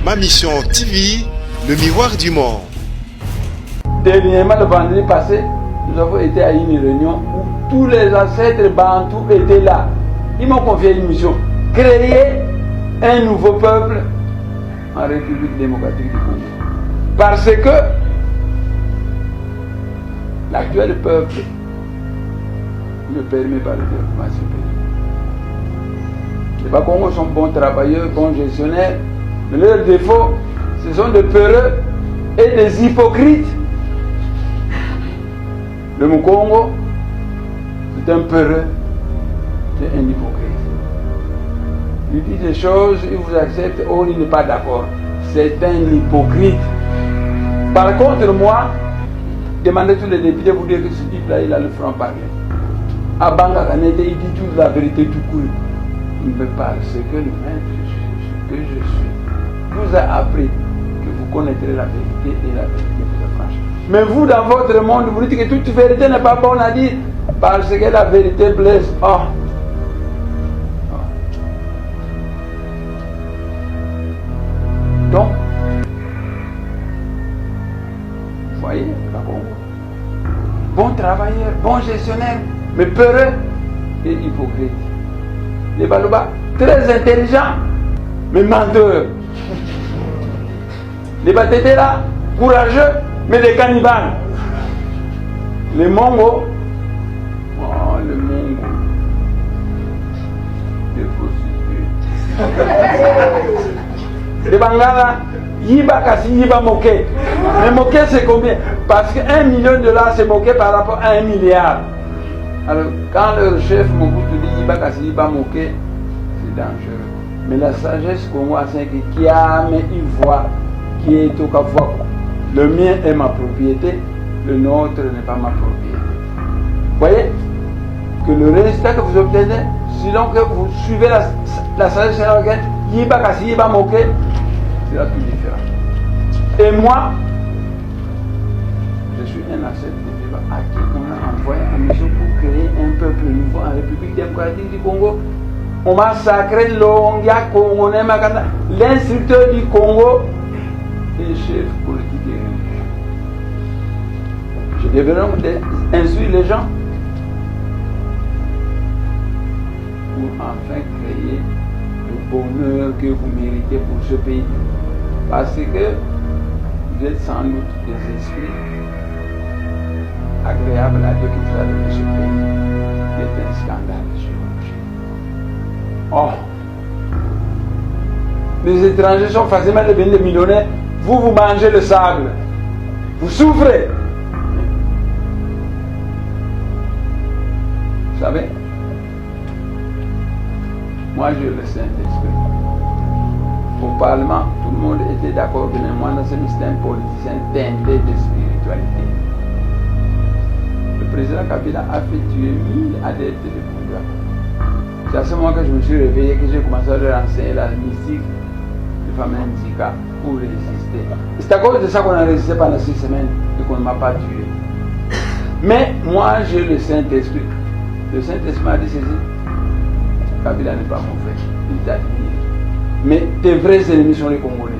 Ma Mission TV, le miroir du monde. Dernièrement, le vendredi passé, nous avons été à une réunion où tous les ancêtres bantous étaient là. Ils m'ont confié une mission: créer un nouveau peuple en République démocratique du Congo. Parce que l'actuel peuple ne permet pas le développement de ce pays. Les Bas-Congos sont bons travailleurs, bons gestionnaires, mais leurs défauts, ce sont des peureux et des hypocrites. Le Mukongo, c'est un peureux, c'est un hypocrite. Il dit des choses, il vous accepte, or il n'est pas d'accord. C'est un hypocrite. Par contre, moi, demandez tous les députés pour dire que ce type-là, il a le franc-parler. À Banga Kanete, il dit toute la vérité tout court. Il me parle, ce que le maître, ce que je suis, vous a appris que vous connaîtrez la vérité et la vérité vous affranchit. Mais vous, dans votre monde, vous dites que toute vérité n'est pas bonne à dire parce que la vérité blesse. Oh. Donc, vous voyez, la Congo. Bon travailleur, bon gestionnaire, mais peureux et hypocrite. Les Baloba, très intelligents, mais menteurs. Les Batétés là, courageux, mais des cannibales. Les Mongos, oh, les Mongos, des prostituées. Les Bangala, Yiba Kassi, Yiba Moké. Mais Moké c'est combien? Parce que $1 million c'est Moké par rapport à 1 milliard. Alors, quand leur chef Mobutu dit Yiba Kassi, Yiba Moké, c'est dangereux. Mais la sagesse congolaise, c'est qui a, mais il voit, qui est au Kafouako. Le mien est ma propriété, le nôtre n'est pas ma propriété. Vous voyez que le résultat que vous obtenez, sinon que vous suivez la sagesse sénégalaise, Yiba Kassi, Yiba Moké, c'est la plus différente. Et moi, je suis un ancêtre de Viva à qui on a envoyé en mission pour créer un peuple nouveau en République démocratique du Congo. On m'a sacré Longia Congolais Makanda, l'instructeur du Congo et chef politique et religieux. Je devrais instruire les gens pour enfin créer le bonheur que vous méritez pour ce pays. Parce que vous êtes sans doute des esprits agréables à Dieu qui vous a donné ce pays. C'est un scandale sur le marché. Oh! Les étrangers sont facilement devenus des millionnaires. Vous, vous mangez le sable. Vous souffrez. Vous savez, moi j'ai le Saint-Esprit. Au Parlement, tout le monde était d'accord que moi, c'est un politicien teinté de spiritualité. Le président Kabila a fait tuer 1000 adeptes de Bouddha. C'est à ce moment que je me suis réveillé, que j'ai commencé à leur enseigner la mystique de famille Nzika pour résister. C'est à cause de ça qu'on a résisté pendant 6 semaines et qu'on ne m'a pas tué. Mais moi, j'ai le Saint-Esprit. Le Saint-Esprit m'a dit ceci: Kabila n'est pas mon frère, il t'admire. Mais tes vrais ennemis sont les Congolais.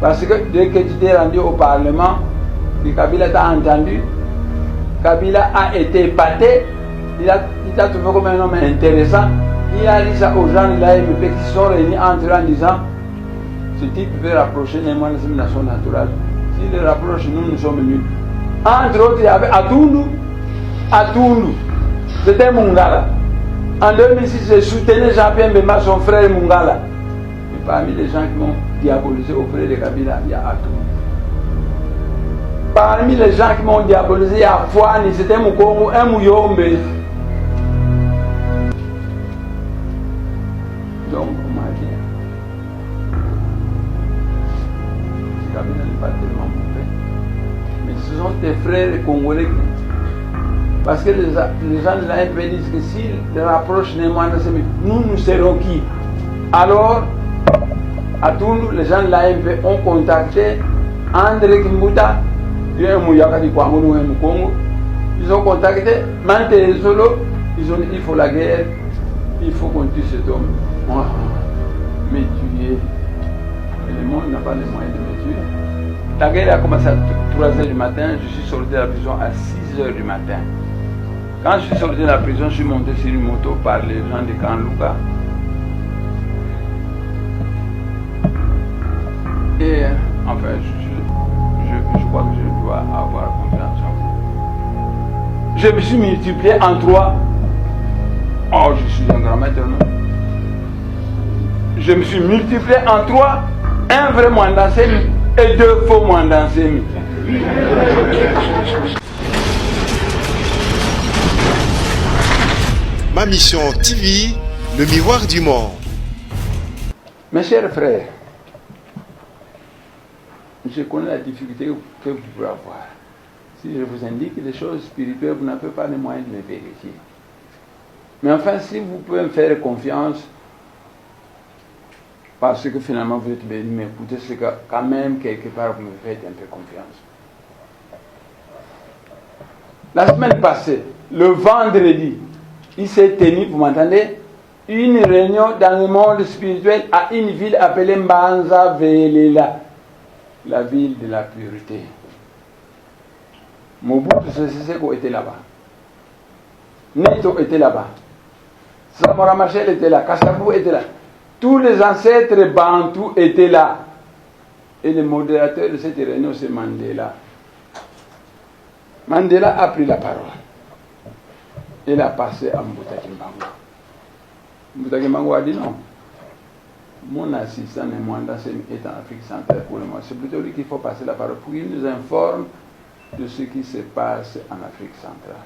Parce que dès que tu t'es rendu au Parlement, que Kabila t'a entendu, Kabila a été épaté, il t'a trouvé comme un homme intéressant. Il a dit ça aux gens de l'AMP qui sont réunis entre eux en disant: ce type veut rapprocher les nations naturelles. S'il les rapproche, nous sommes nuls. Entre autres, il y avait Atundu. C'était Mungala. En 2006, j'ai soutenu Jean-Pierre Mbemba, son frère Mungala. Et parmi les gens qui m'ont diabolisé auprès de Kabila, il y a Atundu. Parmi les gens qui m'ont diabolisé, il y a Fouani, c'était Mukongo, un Mouyombe. Donc, on m'a dit, Kabila n'est pas tellement mauvais. Mais ce sont tes frères congolais. Parce que les gens de l'AFP disent que si le rapproche nous serons qui? Alors, à Tundu, les gens de l'AFP ont contacté André Kimbuta, ils ont contacté Mante Solo, ils ont dit il faut la guerre, il faut qu'on tue cet homme. Mais tu es Le monde n'a pas les moyens de me tuer. La guerre a commencé à 3h du matin, je suis sorti de la prison à 6h du matin. Quand je suis sorti de la prison, je suis monté sur une moto par les gens de Kanlouka. Et enfin, je crois que je dois avoir confiance en vous. Je me suis multiplié en 3. Oh, je suis un grand maître, non? Je me suis multiplié en 3, un vrai Mwandansemi et 2 faux Mwandansemi. Ma mission TV, le miroir du monde. Mes chers frères, je connais la difficulté que vous pouvez avoir. Si je vous indique des choses spirituelles, vous n'avez pas les moyens de les vérifier. Mais enfin, si vous pouvez me faire confiance, parce que finalement vous êtes venu m'écouter, c'est que quand même quelque part vous me faites un peu confiance. La semaine passée, le vendredi, il s'est tenu, vous m'entendez, une réunion dans le monde spirituel à une ville appelée Mbanza Velela, la ville de la pureté. Mobutu Sese Seko était là-bas. Neto était là-bas. Samora Machel était là. Kassabou était là. Tous les ancêtres bantous étaient là. Et le modérateur de cette réunion, c'est Mandela. Mandela a pris la parole. Il a passé à Mbuta Kimbangu. Mbuta Kimbangu a dit non. Mon assistant Mwandansemi est en Afrique centrale pour le moment. C'est plutôt lui qu'il faut passer la parole pour qu'il nous informe de ce qui se passe en Afrique centrale.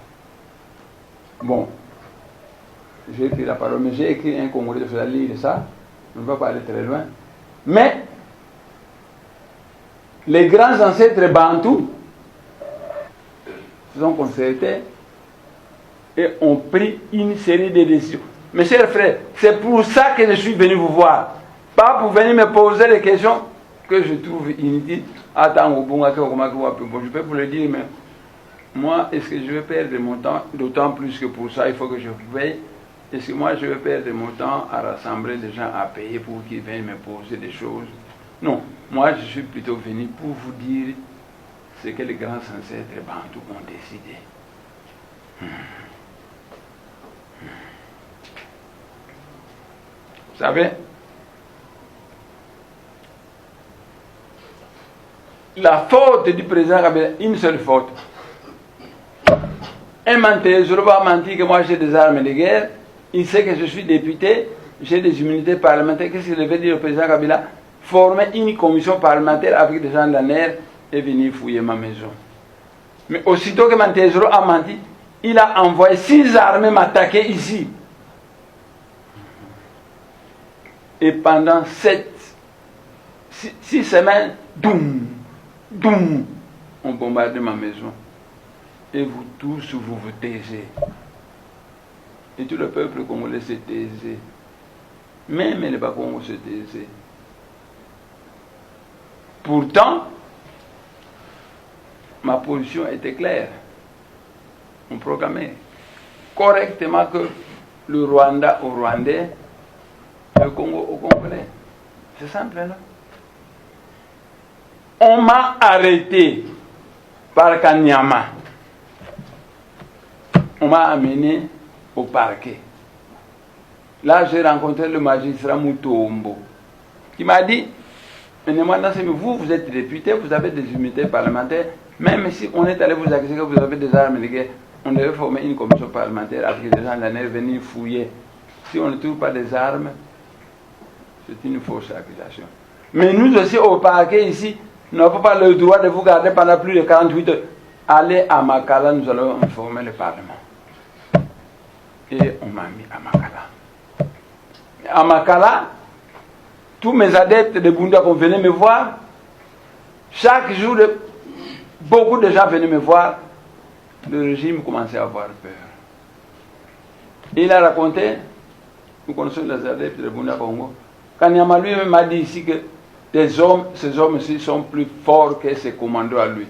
Bon, j'ai écrit la parole, mais j'ai écrit un Congolais de faire lire ça. On ne va pas aller très loin. Mais les grands ancêtres bantous se sont concertés et ont pris une série de décisions. Mes chers frères, c'est pour ça que je suis venu vous voir. Pas pour venir me poser des questions que je trouve inutiles. Attends, je peux vous le dire, mais moi, est-ce que je vais perdre mon temps? D'autant plus que pour ça, il faut que je veille. Est-ce que moi, je vais perdre mon temps à rassembler des gens à payer pour qu'ils viennent me poser des choses? Non, moi, je suis plutôt venu pour vous dire ce que les grands ancêtres bantous ont décidé. Vous savez, la faute du président Kabila, une seule faute. Un menteur, je ne vais pas mentir que moi j'ai des armes de guerre. Il sait que je suis député, j'ai des immunités parlementaires. Qu'est-ce qu'il devait dire au président Kabila? Former une commission parlementaire avec des gens de la NER et venir fouiller ma maison. Mais aussitôt que Mantezoro a menti, il a envoyé 6 armées m'attaquer ici. Et pendant 6 semaines, doum, doum, on bombardait ma maison. Et vous tous, vous vous taisez. Et tout le peuple congolais se taisait. Même les Bakongos se taisaient. Pourtant, ma position était claire. On proclamait correctement que le Rwanda au Rwandais, le Congo au Congolais. C'est simple, non? On m'a arrêté par Kanyama. On m'a amené au parquet. Là, j'ai rencontré le magistrat Mutombo, qui m'a dit, vous êtes député, vous avez des immunités parlementaires, même si on est allé vous accuser que vous avez des armes de guerre, on devait former une commission parlementaire avec des gens de la NER venir fouiller. Si on ne trouve pas des armes, c'est une fausse accusation. Mais nous aussi, au parquet ici, nous n'avons pas le droit de vous garder pendant plus de 48 heures. Allez à Makala, nous allons informer le Parlement. Et on m'a mis à Makala. À Makala, tous mes adeptes de Bunda qui venaient me voir, chaque jour, beaucoup de gens venaient me voir, le régime commençait à avoir peur. Et il a raconté, nous connaissons les adeptes de Bunda Congo, quand Nyama lui-même m'a dit ici que ces hommes-ci sont plus forts que ses commandos à lui.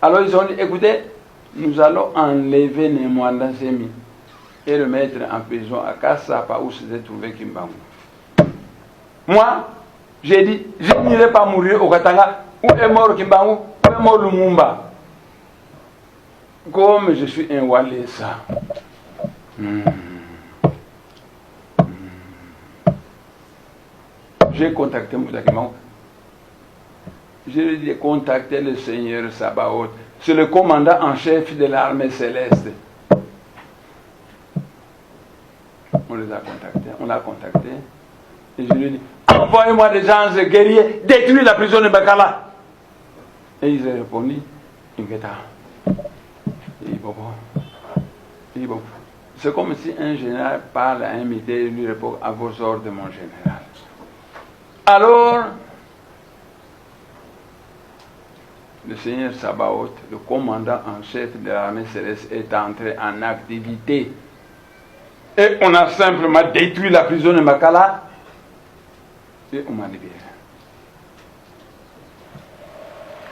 Alors ils ont dit, écoutez, nous allons enlever Mwandansemi et le mettre en prison à Kassapa où s'était trouvé Kimbangu. Moi, J'ai dit, je n'irai pas mourir au Katanga, où est mort Kimbangu, où est mort Lumumba. Comme je suis un Walesa. J'ai contacté Mbouta Kimbangu. Je lui ai contacté le Seigneur Sabaoth. C'est le commandant en chef de l'armée céleste. On les a contactés, on l'a contacté. Et je lui ai dit, envoyez-moi des gens guerriers, détruisez la prison de Bakala. Et ils ont répondu, Ingeta. C'est comme si un général parle à un militaire et lui répond, à vos ordres, mon général. Alors, le Seigneur Sabaoth, le commandant en chef de l'armée céleste, est entré en activité. Et on a simplement détruit la prison de Makala et on m'a libéré.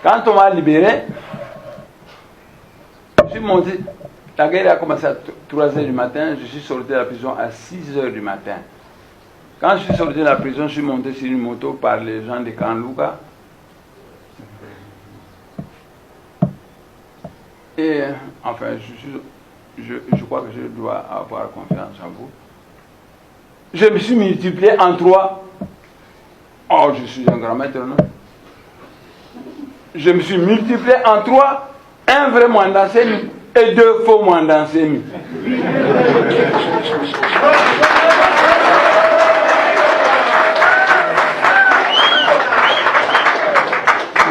Quand on m'a libéré, je suis monté. La guerre a commencé à 3h du matin, je suis sorti de la prison à 6h du matin. Quand je suis sorti de la prison, je suis monté sur une moto par les gens de Kanlouka. Et enfin, je crois que je dois avoir confiance en vous. Je me suis multiplié en 3. Oh, je suis un grand maître, non? Je me suis multiplié en 3, un vrai Mwandansemi et 2 faux Mwandansemi.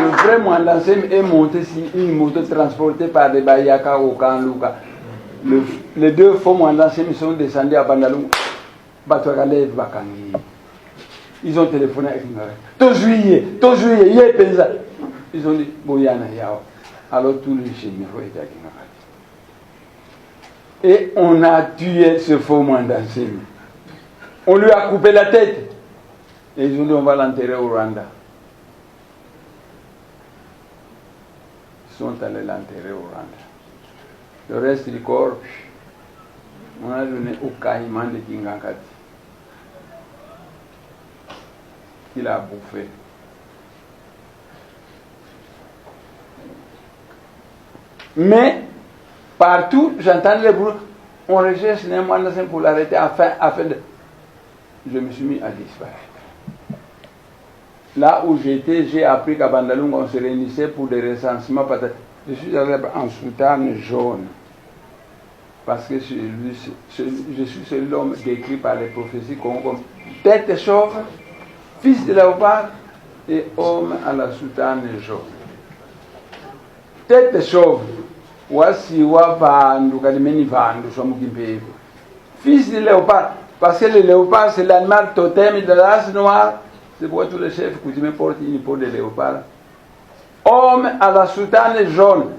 Le vrai Mwandansemi est monté sur une moto transportée par des Bayaka au Kanlouka. Les 2 faux Mwandansemi sont descendus à Bandalou. Ils ont téléphoné avec une oreille. Ton juillet, hier paysan. Ils ont dit, Boyana Yao. Alors tout le généraux était avec une oreille. Et on a tué ce faux Mwandansemi. On lui a coupé la tête. Et ils ont dit, on va l'enterrer au Rwanda. Ils sont allés l'enterrer au Rwanda. Le reste du corps, on a donné au caïman de Kingankati. Il a bouffé. Mais, partout, j'entends les bruits, on recherche les moyens pour l'arrêter afin de... Je me suis mis à disparaître. Là où j'étais, j'ai appris qu'à Bandalung, on se réunissait pour des recensements. Je suis allé en soutane jaune. Parce que je suis l'homme décrit par les prophéties comme tête chauve, fils de léopard et homme à la soutane jaune. Tête chauve, voici fils de léopard, parce que le léopard c'est l'animal totem de la race noire, c'est pourquoi tous les chefs coutumiers portent une peau de léopard. Homme à la soutane jaune,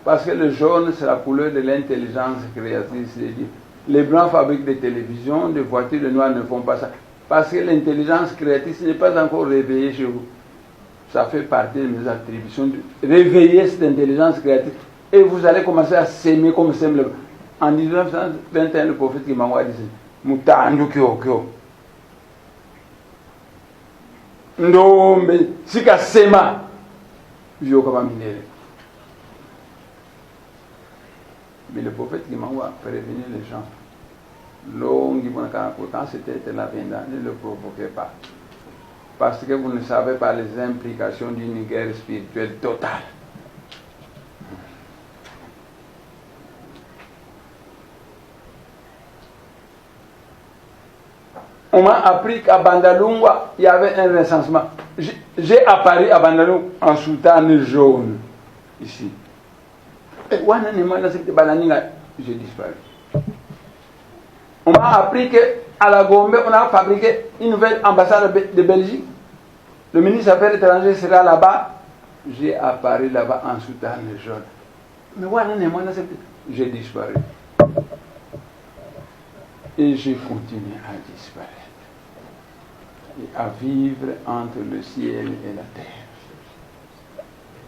parce que le jaune c'est la couleur de l'intelligence créatrice de Dieu. Les blancs fabriquent des télévisions, des voitures, les noirs ne font pas ça. Parce que l'intelligence créatrice n'est pas encore réveillée chez vous. Ça fait partie de mes attributions. Réveiller cette intelligence créatrice. Et vous allez commencer à s'aimer comme s'aime le... En 1921, le prophète qui m'a dit Moutandu Kyokyo. Ndombe, Sika Sema. Je vais mais le prophète qui m'a prévenu les gens. Quand c'était la vingt ans, ne le provoquez pas. Parce que vous ne savez pas les implications d'une guerre spirituelle totale. On m'a appris qu'à Bandalungwa, il y avait un recensement. J'ai apparu à Bandalungwa en soutane jaune. Ici. Et j'ai disparu. On m'a appris qu'à la Gombe, on a fabriqué une nouvelle ambassade de Belgique. Le ministre des Affaires étrangères sera là-bas. J'ai apparu là-bas en soutane jaune. Mais j'ai disparu. Et j'ai continué à disparaître. Et à vivre entre le ciel et la terre.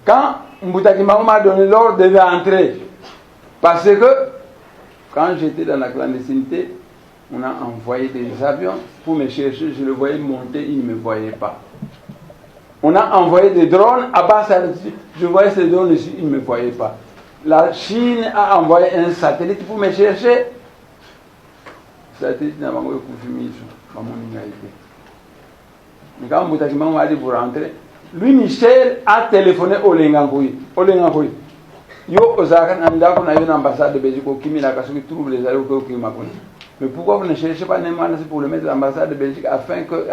Quand Mbouta Kimbangu m'a donné l'ordre de rentrer, parce que quand j'étais dans la clandestinité, on a envoyé des avions pour me chercher, je le voyais monter, il ne me voyait pas. On a envoyé des drones à Bassal. Je voyais ces drones ici, ils ne me voyaient pas. La Chine a envoyé un satellite pour me chercher. Le satellite n'a pas confirmé ma mondialité. Mais quand Moutakima m'a dit pour rentrer, lui, Michel, a téléphoné au Lengankoui. Yo, Osaka, Nanda, on a une ambassade de Belgique au Kimi, la qui trouve les alliés au Kimi. Mais pourquoi vous ne cherchez pas Neymar pour le mettre à l'ambassade de Belgique afin que.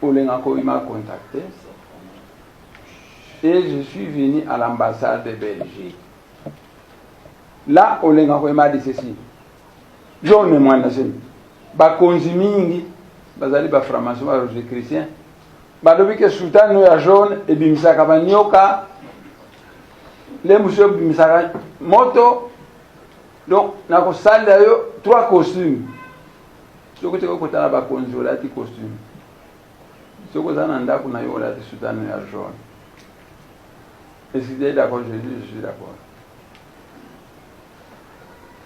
Olengankoui m'a contacté. Et je suis venu à l'ambassade de Belgique. Là, Olengankoui m'a dit ceci. J'en ai moins d'assain. Bakonzimingi, bazali ba franc-maçon, ba roger chrétien. Depuis que Sultan nous a jaune et bimisaka banyoka, les monsieur bimisaka moto. Donc, na ko salle d'ailleurs 3 costumes. Ce que tu as côté là ba konzola ti costume. Ce que ça n'anda qu'on a eu là ti Sultan nous a jaune. Et si tu es d'accord, je suis d'accord.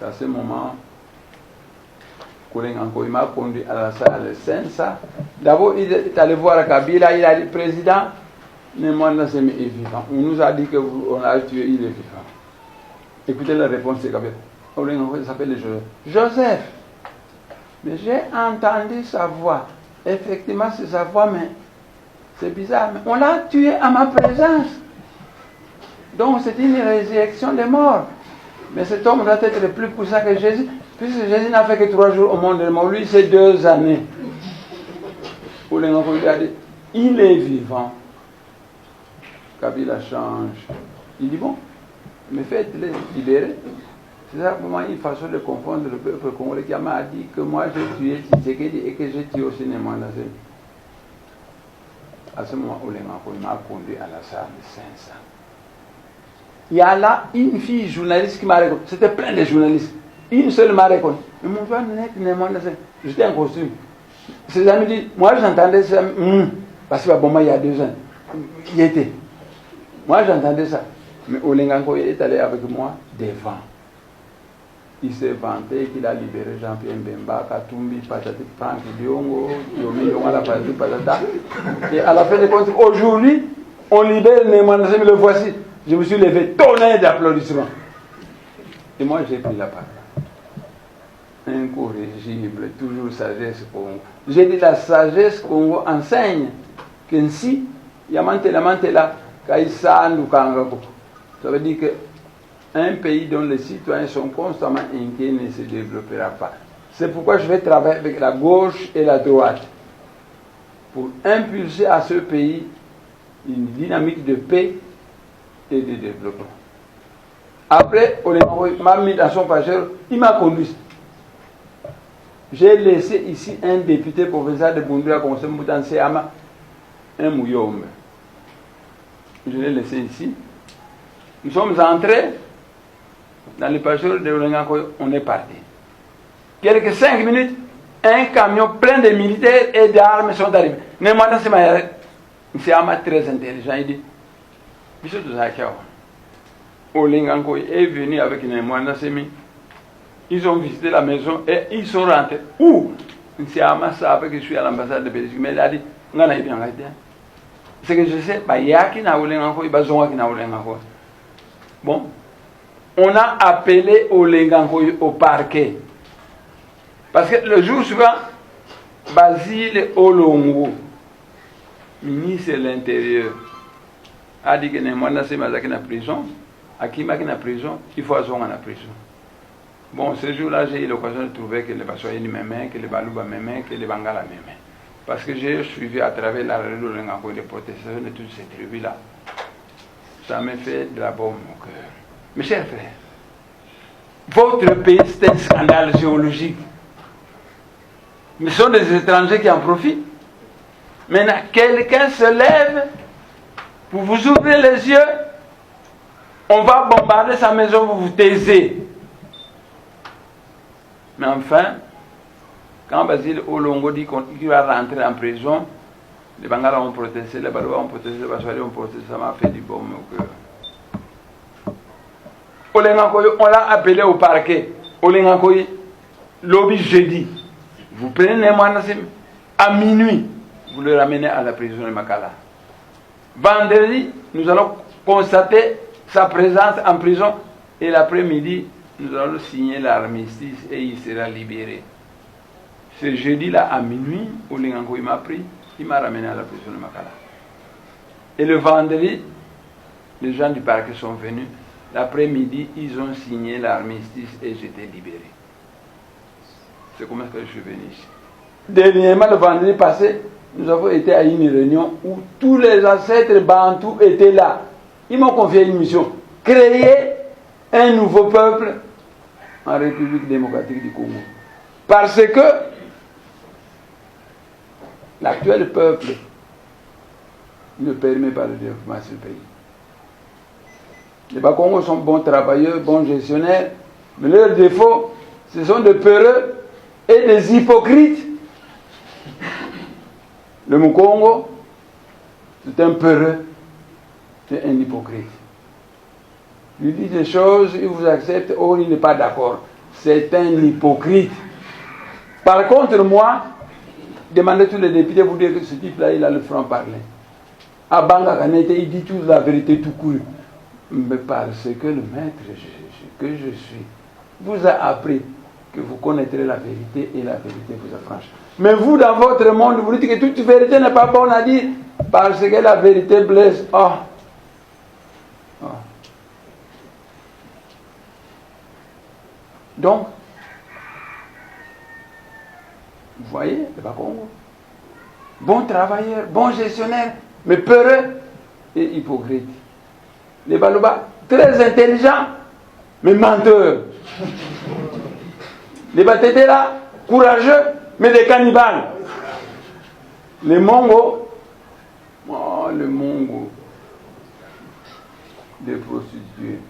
À ce moment, il m'a conduit à la salle de Sensa. D'abord, il est allé voir Kabila, il a dit, président, Neymar est vivant. On nous a dit qu'on l'a tué, il est vivant. Écoutez la réponse de Kabila. Il s'appelle Joseph. Mais j'ai entendu sa voix. Effectivement, c'est sa voix, mais c'est bizarre. Mais on l'a tué à ma présence. Donc, c'est une résurrection des morts. Mais cet homme doit être plus puissant que Jésus, puisque Jésus n'a fait que 3 jours au monde des morts. Lui, c'est 2 années. Il est vivant. Kabila change. Il dit, bon, mais faites-les libérer. C'est ça pour moi une façon de confondre le peuple congolais qui m'a dit que moi j'ai tué Tshisekedi et que j'ai tué aussi Neymar. À ce moment, il m'a conduit à la salle de 500. Il y a là une fille journaliste qui m'a reconnu. C'était plein de journalistes. Une seule m'a reconnu. Mais mon frère Neymar, j'étais en costume. Ses amis disent, moi j'entendais ça, parce que bon, il y a 2 ans, il était. Moi j'entendais ça. Mais Olenganko est allé avec moi devant. Il s'est vanté qu'il a libéré Jean-Pierre Mbemba, Katumbi, Patati, Franck Diongo, Yomi Yonga, Patata. Et à la fin de compte, aujourd'hui, on libère Neymar, mais le voici. Je me suis levé, tonnerre d'applaudissements. Et moi j'ai pris la parole. Incorrigible, toujours sagesse Congo. J'ai dit la sagesse Congo enseigne qu'ainsi, Yamantela, Kaïsan ou Kangako. Ça veut dire qu'un pays dont les citoyens sont constamment inquiets ne se développera pas. C'est pourquoi je vais travailler avec la gauche et la droite pour impulser à ce pays une dynamique de paix et de développement. Après, on m'a mis dans son pageur, il m'a conduit. J'ai laissé ici un député provincial de Bundura, comme c'est Moutan Seama, un Mouyombe. Je l'ai laissé ici. Nous sommes entrés dans le pageur de Olengankoy, on est parti. Quelques 5 minutes, un camion plein de militaires et d'armes sont arrivés. Néanmoins, c'est Ama très intelligent, il dit, Monsieur Zakao, Olengankoy est venu avec Néanmoins, ils ont visité la maison et ils sont rentrés. Où c'est Ama savait que je suis à l'ambassade de Belgique, mais il a dit, c'est que je sais, bon, on a appelé Olengankoy au parquet. Parce que le jour suivant, Basile Olongo, ministre de l'Intérieur, a dit que Neymar c'est dans la prison, Akima qui est en prison, il faut aller en prison. Bon, ce jour-là, j'ai eu l'occasion de trouver que les Bassoyeni m'aimaient, que les Balouba m'aimaient, que les Bangala m'aimaient. Parce que j'ai suivi à travers la réunion de protestation de toutes ces tribus-là. Ça me fait de la bombe au cœur. Mes chers frères, votre pays, c'est un scandale géologique. Mais ce sont des étrangers qui en profitent. Maintenant, quelqu'un se lève pour vous ouvrir les yeux. On va bombarder sa maison, vous vous taisez. Mais enfin, quand Basile Olongo dit qu'il va rentrer en prison, les Bangala ont protesté, les Balouba ont protesté, les Bassoali ont protesté, ça m'a fait du baume au cœur. Olengankoy, on l'a appelé au parquet. Olengankoy, lobby jeudi. Vous prenez Neymar à minuit. vous le ramenez à la prison de Makala. Vendredi, nous allons constater sa présence en prison et l'après-midi, nous allons signer l'armistice et il sera libéré. Ce jeudi-là, à minuit, Olingango il m'a pris, il m'a ramené à la prison de Makala. Et le vendredi, les gens du parquet sont venus. L'après-midi, ils ont signé l'armistice et j'étais libéré. C'est comme ça que je suis venu ici. Dernièrement, le vendredi passé, nous avons été à une réunion où tous les ancêtres bantous étaient là. Ils m'ont confié une mission. Créer un nouveau peuple en République démocratique du Congo. Parce que l'actuel peuple ne permet pas le développement de ce pays. Les Bakongos sont bons travailleurs, bons gestionnaires, mais leurs défauts, ce sont des peureux et des hypocrites. Le Mukongo, c'est un peureux, c'est un hypocrite. Il lui dit des choses, il vous accepte, or il n'est pas d'accord. C'est un hypocrite. Par contre, moi, demandez tous les députés, vous dire que ce type-là, il a le franc-parler. À Banga Kanete, il dit toute la vérité tout court. Mais parce que le maître que je suis vous a appris que vous connaîtrez la vérité et la vérité vous affranchit. Mais vous, dans votre monde, vous dites que toute vérité n'est pas bonne à dire parce que la vérité blesse. Oh. Oh. Donc, vous voyez, le Bakongo, bon travailleur, bon gestionnaire, mais peureux et hypocrite. Les Baloba, très intelligents, mais menteurs. Les Batétera, courageux, mais des cannibales. Les Mongos, oh, les Mongos, des prostituées.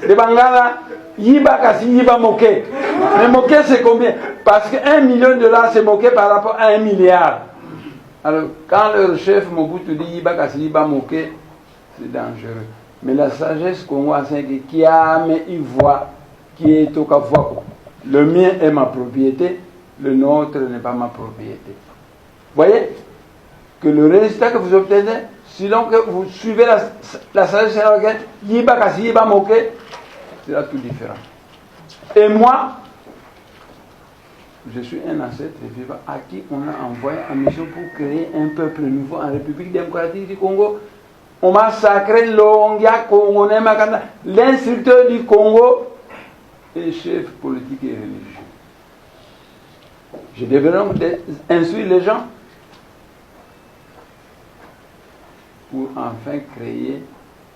Les Bangala, Yiba Kasi, Yiba Moké. Mais Moké, c'est combien? Parce que $1 million, c'est Moké par rapport à 1 milliard. Alors, quand leur chef Mobutu dit Yiba Kasi, Yiba Moké, c'est dangereux. Mais la sagesse congolaise, c'est qui a mais il voit, qui est au Kavouako. Le mien est ma propriété, le nôtre n'est pas ma propriété. Vous voyez que le résultat que vous obtenez, sinon que vous suivez la sagesse Yiba Kasi, Yiba Moké, sera tout différent. Et moi, je suis un ancêtre vivant à qui on a envoyé en mission pour créer un peuple nouveau en République démocratique du Congo. On m'a sacré Longia Congolais Makanda, l'instructeur du Congo et chef politique et religieux. Je devrais donc instruire les gens pour enfin créer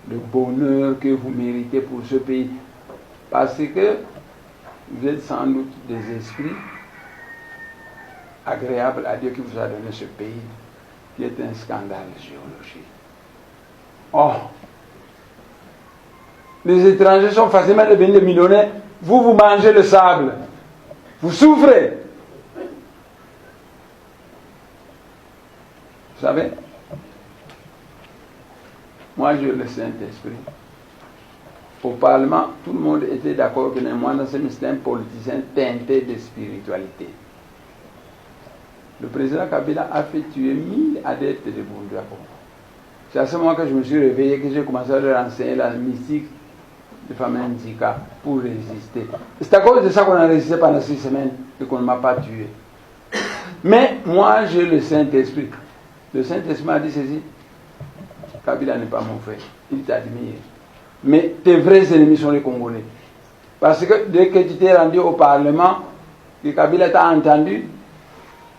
le bonheur que vous méritez pour ce pays. Parce que vous êtes sans doute des esprits agréables à Dieu qui vous a donné ce pays, qui est un scandale géologique. Oh! Les étrangers sont facilement devenus des millionnaires. Vous, vous mangez le sable. Vous souffrez. Vous savez? Moi, j'ai le Saint-Esprit. Au Parlement, tout le monde était d'accord que moi, c'est un politicien teinté de spiritualité. Le président Kabila a fait tuer 1000 adeptes de Bunduako. C'est à ce moment que je me suis réveillé que j'ai commencé à leur enseigner la mystique de Famille Ndika pour résister. C'est à cause de ça qu'on a résisté pendant 6 semaines et qu'on ne m'a pas tué. Mais moi, j'ai le Saint-Esprit. Le Saint-Esprit m'a dit ceci: Kabila n'est pas mon frère, il t'admire. Mais tes vrais ennemis sont les Congolais. Parce que dès que tu t'es rendu au Parlement, que Kabila t'a entendu,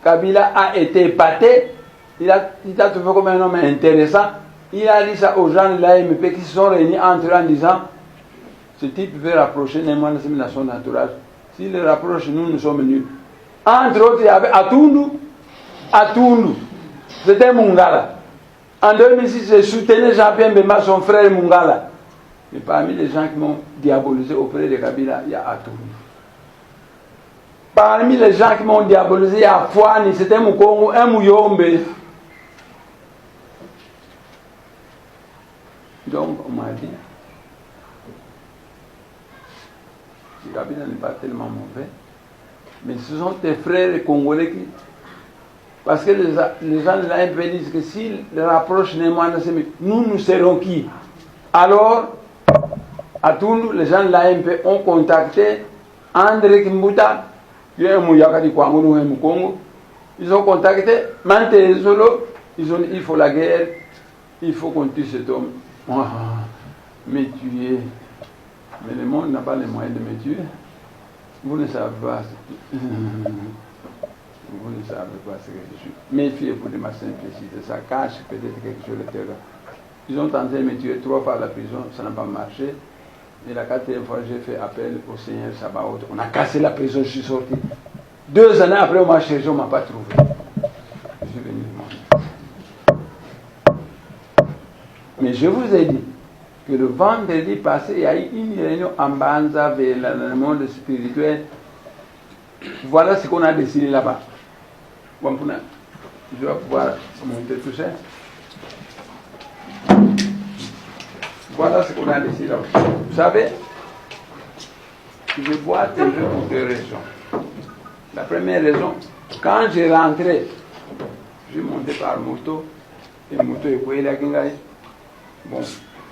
Kabila a été épaté, il t'a trouvé comme un homme intéressant. Il a dit ça aux gens de l'AMP qui se sont réunis entre eux en disant: ce type veut rapprocher Némoine de son entourage. S'il le rapproche, nous sommes nuls. Entre autres, il y avait Atundu. C'était Mungala. En 2006, j'ai soutenu Jean-Pierre Mbemba, son frère Mungala. Et parmi les gens qui m'ont diabolisé auprès de Kabila, il y a Atundu. Parmi les gens qui m'ont diabolisé, il y a Fouani, c'était Mukongo, un Mouyombe. Donc, on m'a dit, Kabila n'est pas tellement mauvais, mais ce sont tes frères congolais Parce que les gens de l'AMP disent que si le rapproche nous serons qui? Alors, à Toulou, les gens de l'AMP ont contacté André Kimbuta, qui est un Mouyaka du Kwangoulou et Moukongo. Ils ont contacté Mante Solo, ils ont dit il faut la guerre, il faut qu'on tue cet homme. Me tuer. Mais le monde n'a pas les moyens de me tuer. Vous ne savez pas. Vous ne savez pas ce que je suis. Méfiez-vous de ma simplicité. Ça cache peut-être quelque chose de terreur. Ils ont tenté de me tuer 3 fois à la prison, ça n'a pas marché. Et la 4e fois, j'ai fait appel au Seigneur Sabaoth. On a cassé la prison, je suis sorti. 2 années après, on m'a cherché, on ne m'a pas trouvé. Je suis venu demander. Mais je vous ai dit que le vendredi passé, il y a eu une réunion en Banza vers le monde spirituel. Voilà ce qu'on a décidé là-bas. Bon, je vais pouvoir monter tout ça. Voilà ce qu'on a décidé là-bas. Vous savez, je bois toujours pour 2 raisons. La première raison, quand j'ai rentré, je suis monté par moto, et moto est payé la Kingaï. Bon,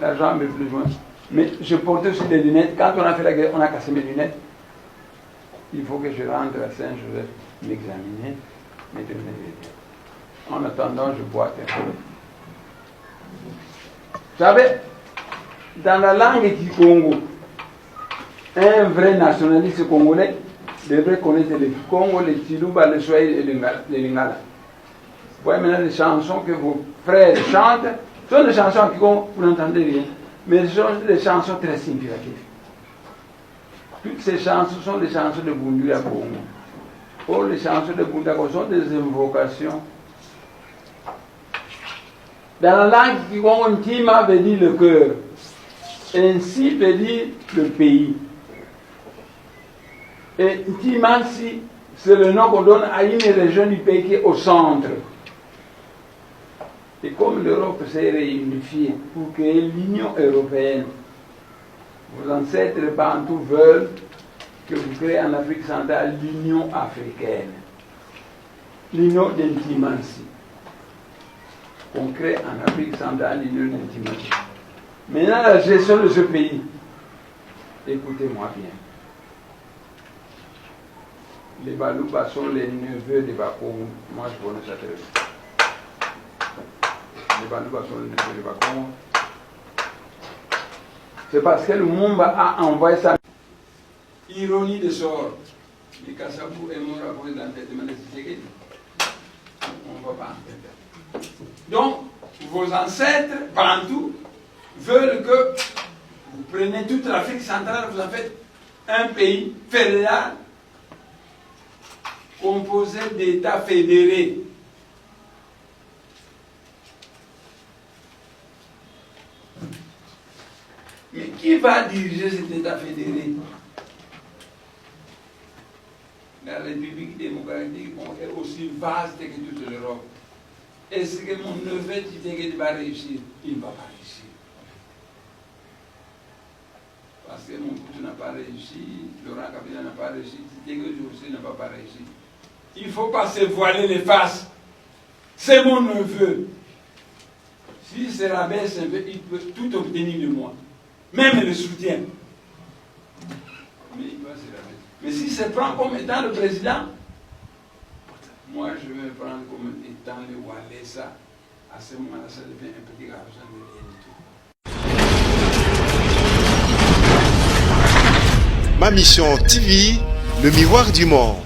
l'argent m'est plus loin. Mais je portais aussi des lunettes. Quand on a fait la guerre, on a cassé mes lunettes. Il faut que je rentre à Saint-Joseph, m'examiner, me donner les. En attendant, je bois un peu. Vous savez, dans la langue du Congo, un vrai nationaliste congolais devrait connaître le Congo, le Tilouba, le Swahili et le Lingala. Vous voyez maintenant les chansons que vos frères chantent, ce sont des chansons qui, vous n'entendez rien, mais ce sont des chansons très significatives. Toutes ces chansons sont des chansons de Bundula Congo. Or, les chansons de Bundula Congo sont des invocations. Dans la langue qui compte, Ntima veut dire le cœur. Ainsi veut dire le pays. Et Ntimansi, c'est le nom qu'on donne à une région du pays qui est au centre. Et comme l'Europe s'est réunifiée pour créer l'Union européenne, vos ancêtres bantous veulent que vous créez en Afrique centrale l'Union africaine. L'Union d'Intimansi. On crée en Afrique centrale l'Union d'Intimansi. Maintenant, la gestion de ce pays, écoutez-moi bien. Les Balouba sont les neveux des Bakongo. Moi, je connais ça très bien. Les Balouba sont les neveux des Bakongo. C'est parce que le Mumba a envoyé sa ironie de sort. Les Kassabou est mort à cause de l'entêtement de Tshisekedi. On ne va pas en fait. Donc, vos ancêtres, Bantous, veulent que vous preniez toute l'Afrique centrale, vous en faites un pays fédéral composé d'États fédérés. Mais qui va diriger cet État fédéré? La République démocratique est aussi vaste que toute l'Europe. Est-ce que mon neveu Tshisekedi va réussir? Il ne va pas réussir. Parce que mon cousin n'a pas réussi, Laurent Kabila n'a pas réussi, Tshisekedi aussi n'a pas réussi. Il ne faut pas se voiler les faces. C'est mon neveu. S'il se rabaisse un peu, il peut tout obtenir de moi. Même le soutien. Mais il va se rabaisser. Mais s'il se prend comme étant le président, moi je vais me prendre comme étant le Walesa. À ce moment-là, ça devient un petit garçon de rien du tout. Ma mission TV, le miroir du monde.